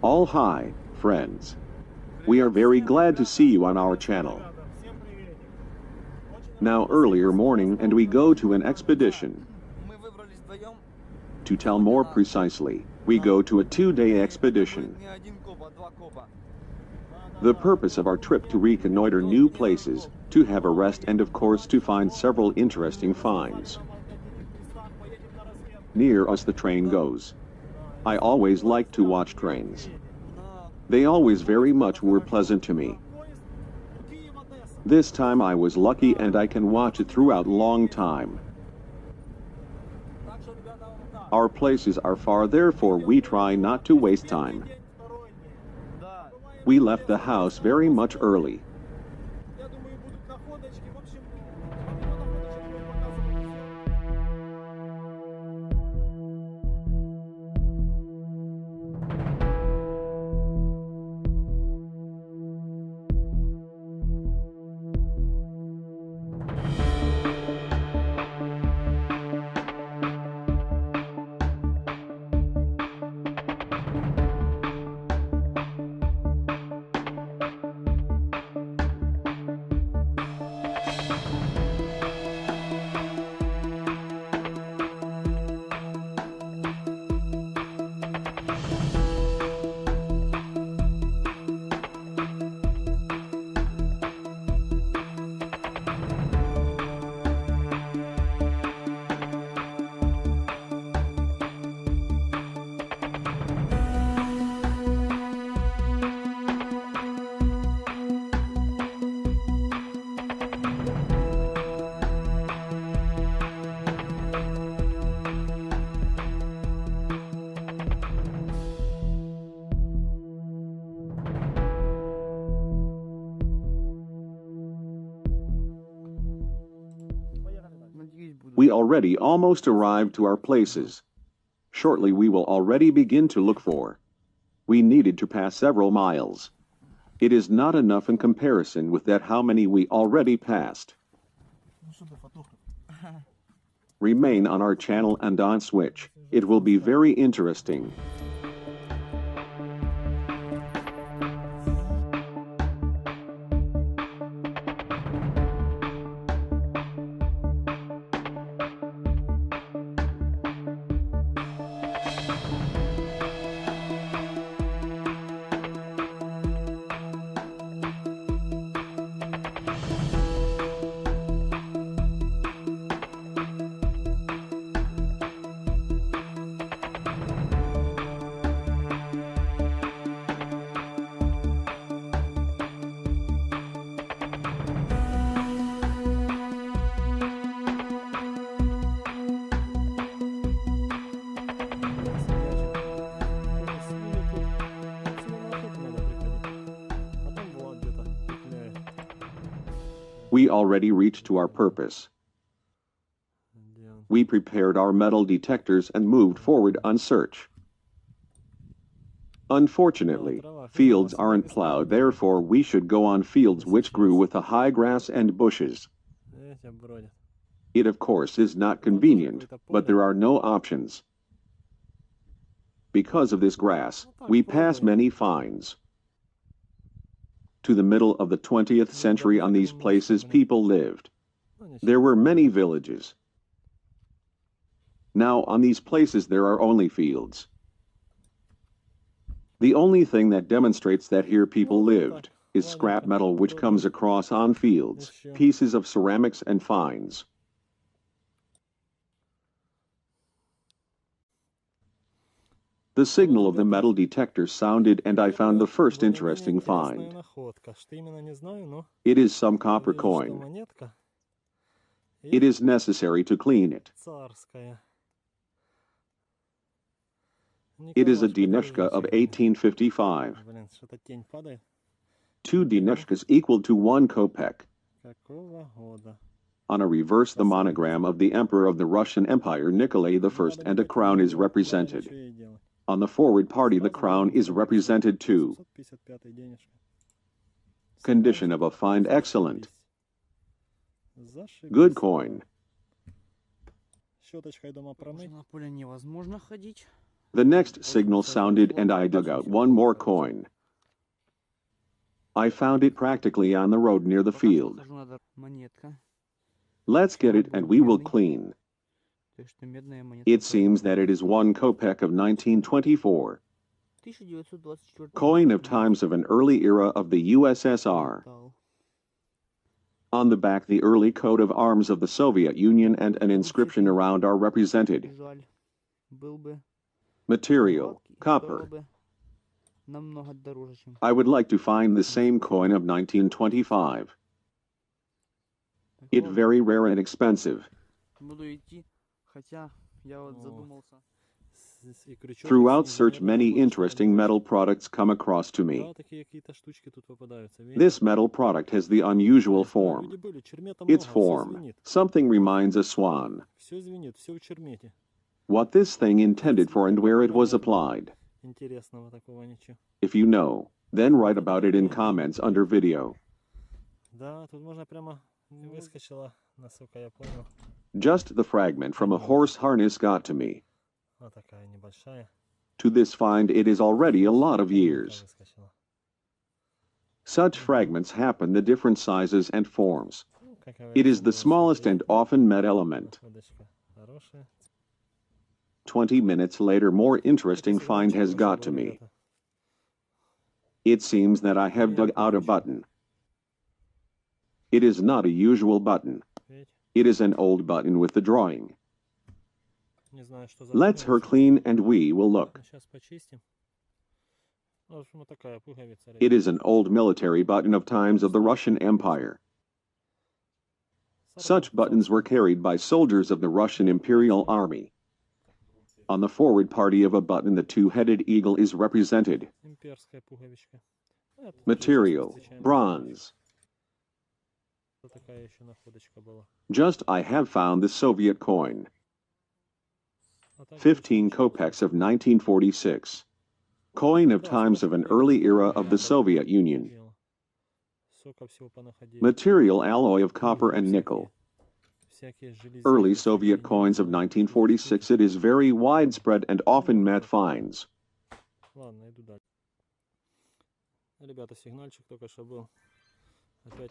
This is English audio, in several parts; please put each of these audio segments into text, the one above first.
All hi, friends. We are very glad to see you on our channel. Now earlier morning and we go to an expedition. To tell more precisely, we go to a 2-day expedition. The purpose of our trip to reconnoiter new places, to have a rest and of course to find several interesting finds. Near us the train goes. I always like to watch trains. They always very much were pleasant to me. This time I was lucky and I can watch it throughout long time. Our places are far, therefore we try not to waste time. We left the house very much early. We already almost arrived to our places. Shortly we will already begin to look for. We needed to pass several miles. It is not enough in comparison with that how many we already passed. Remain on our channel and on Switch. It will be very interesting. We already reached to our purpose. We prepared our metal detectors and moved forward on search. Unfortunately, fields aren't plowed, therefore we should go on fields which grew with the high grass and bushes. It of course is not convenient, but there are no options. Because of this grass, we pass many finds. To the middle of the 20th century on these places people lived. There were many villages. Now on these places there are only fields. The only thing that demonstrates that here people lived is scrap metal which comes across on fields, pieces of ceramics and finds. The signal of the metal detector sounded and I found the first interesting find. It is some copper coin. It is necessary to clean it. It is a deneshka of 1855. 2 deneshkas equal to 1 kopeck. On a reverse the monogram of the Emperor of the Russian Empire Nikolai I and a crown is represented. On the forward party the crown is represented too. Condition of a find excellent. Good coin. The next signal sounded and I dug out one more coin. I found it practically on the road near the field. Let's get it and we will clean. It seems that it is 1 kopeck of 1924. Coin of times of an early era of the USSR. On the back, the early coat of arms of the Soviet Union and an inscription around are represented. Material, copper. I would like to find the same coin of 1925. It's very rare and expensive. Throughout search, many interesting metal products come across to me. This metal product has the unusual form. Its form, something reminds a swan. What this thing intended for and where it was applied. If you know, then write about it in comments under video. Just the fragment from a horse harness got to me. To this find, it is already a lot of years. Such fragments happen the different sizes and forms. It is the smallest and often met element. 20 minutes later, more interesting find has got to me. It seems that I have dug out a button. It is not a usual button. It is an old button with the drawing. Let's her clean and we will look. It is an old military button of times of the Russian Empire. Such buttons were carried by soldiers of the Russian Imperial Army. On the forward party of a button, the two-headed eagle is represented. Material, bronze. Just I have found the Soviet coin. 15 kopecks of 1946. Coin of times of an early era of the Soviet Union. Material alloy of copper and nickel. Early Soviet coins of 1946. It is very widespread and often met finds.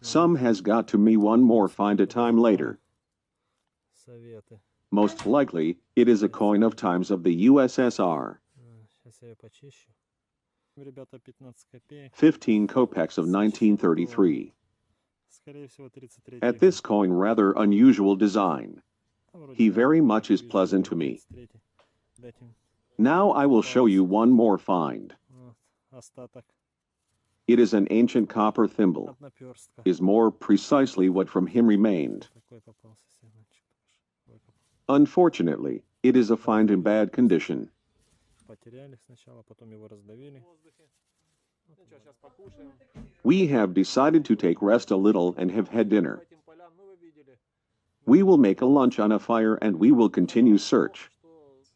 Some has got to me one more find a time later. Most likely, it is a coin of times of the USSR. 15 kopecks of 1933. At this coin, rather unusual design. He very much is pleasant to me. Now I will show you one more find. It is an ancient copper thimble. Is more precisely what from him remained. Unfortunately, it is a find in bad condition. We have decided to take rest a little and have had dinner. We will make a lunch on a fire and we will continue search.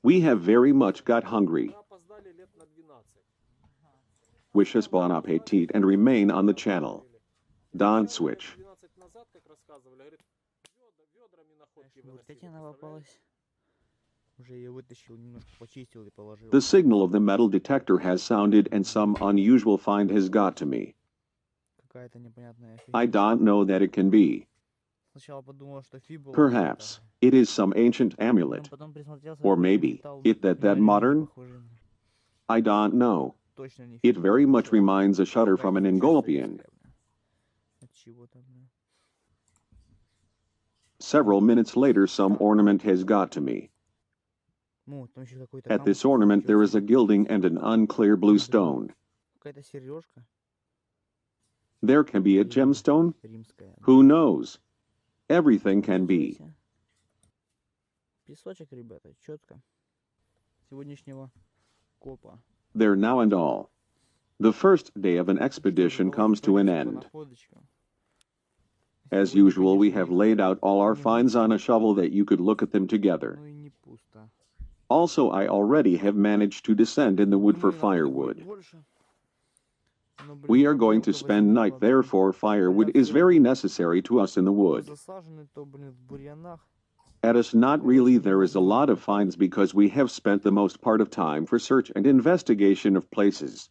We have very much got hungry. Wish us bon appetit and remain on the channel. Don't switch. The signal of the metal detector has sounded and some unusual find has got to me. I don't know that it can be. Perhaps it is some ancient amulet. Or maybe it that modern? I don't know. It very much reminds a shutter from an Engolpian. Several minutes later, some ornament has got to me. At this ornament there is a gilding and an unclear blue stone. There can be a gemstone? Who knows? Everything can be. There now and all. The first day of an expedition comes to an end. As usual, we have laid out all our finds on a shovel that you could look at them together. Also, I already have managed to descend in the wood for firewood. We are going to spend night, therefore firewood is very necessary to us in the wood. At us, not really. There is a lot of finds because we have spent the most part of time for search and investigation of places.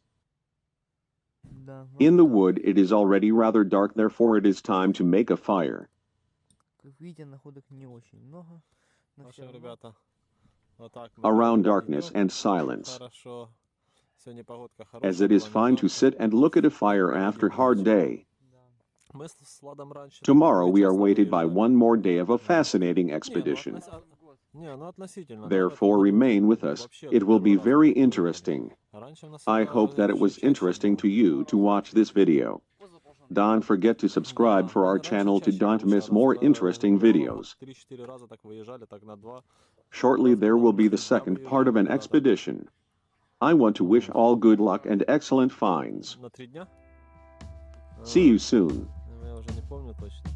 Да, ну In the так. wood, it is already rather dark, therefore it is time to make a fire. Как видите, находок не очень много. Но В всё общем, равно. ребята, вот так мы Around делаем darkness денёк. and silence, Хорошо. Сегодня погодка as хорошая it is была, не fine to жарко. sit and look at a fire Проводим after hard вечер. day. Да. Мы с Владом раньше Tomorrow we are часто weighted by выезжали. one more day of a fascinating Не, ну expedition. относительно. Да, в этом Therefore, году remain with us. вообще It will be первый раз very мы выехали. interesting. А раньше у нас I всегда hope that it was чаще interesting было. to you to watch this video. Don't forget to subscribe for our Раньше channel to чаще don't miss получалось. more На interesting голову videos. 3-4 раза так выезжали, так на 2. Shortly Раз в there году will be на the 3 дня second part of выезжали, an да, так. expedition. I want to wish all good luck and excellent finds. На 3 дня? See you soon. Я уже не помню точно.